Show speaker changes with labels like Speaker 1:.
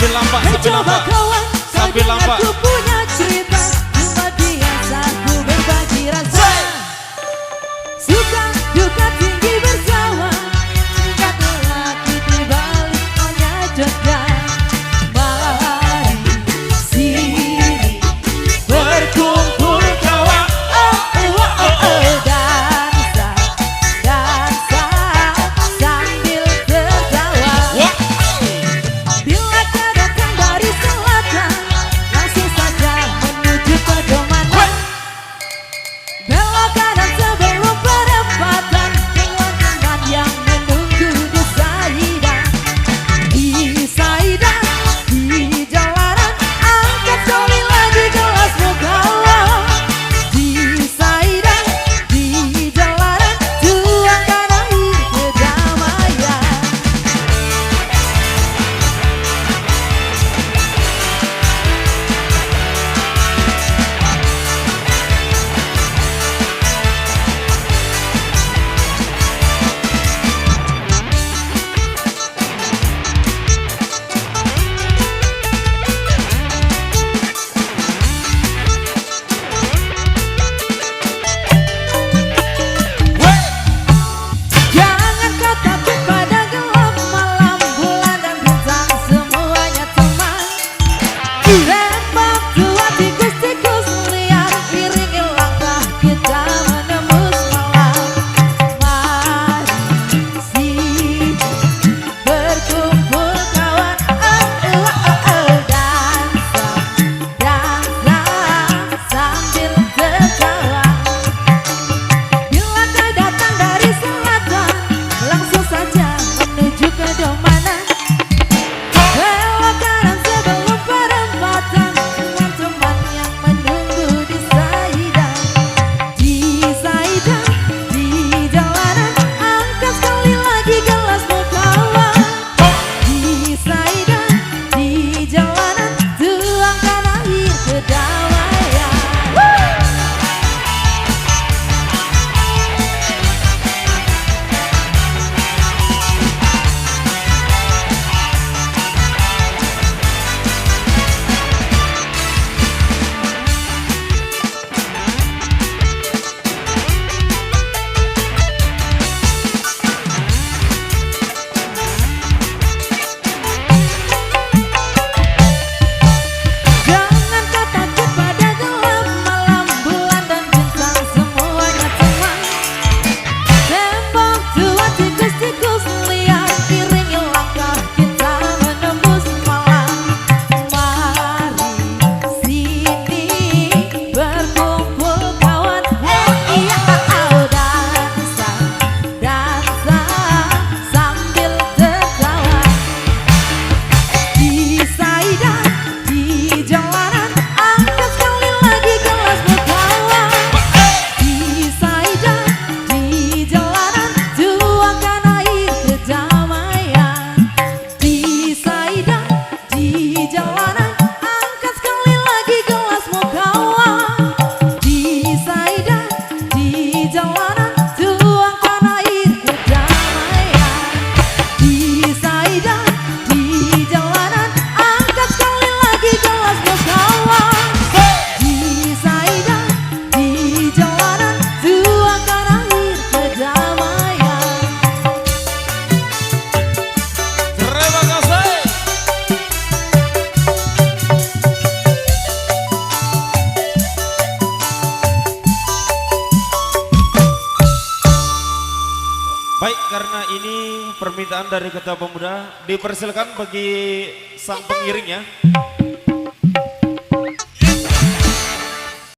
Speaker 1: sambil lampak, sambil lampak, sambil lampak.
Speaker 2: Aku punya cerita, cuma biasa ku berbagi rasa. Suka duka tinggi bersama, kata laki di balik hanya jeda. Mari sini berkumpul kawan, dansa, dansa sambil tertawa. Bila kau datang dari selatan, langsung saja menuju pedoman. Belok kanan sebelum perempatan, teman-teman yang menunggu di Saidah. Di Saidah, di jalanan, angkat sekali lagi gelasmu kawan. Di Saidah, di jalanan, tuangkan air kedamaian. Jangan kau takut pada gelap malam, bulan dan bintang semuanya teman. Tembak tua tikus-tikus liar, iringi langkah kita menembus malam. Mari sini berkumpul kawan, dansa, dansa sambil tertawa. Bila kau datang dari selatan, langsung saja menuju kedomanan. Belok kanan sebelum perempatan, teman-teman yang menunggu di Saidah. Di Saidah, di jalanan, angkat sekali lagi gelasmu kawan. Di Saidah, di jalanan, tuangkan air kedamaian. Jangan kau takut pada gelap malam, bulan dan bintang semuanya teman. Tembak tua tikus-tikus liar, iringi langkah kita menembus malam. Mari sini berkumpul kawan, dansa, dansa sambil tertawa. Di Saidah, di jalanan, angkat sekali lagi gelasmu kawan. Di Saidah, di jalanan, tuangkan air kedamaian. Di Saidah, di jalanan, angkat sekali lagi gelasmu kawan. Di Saidah, di jalanan, tuangkan air kedamaian. Di Saidah, di jalanan, angkat sekali lagi gelasmu kawan. Di Saidah, di jalanan, tuangkan air kedamaian.
Speaker 1: Terima kasih. Baik, karena ini permintaan dari Ketua Pemuda, dipersilakan bagi sang pengiring ya.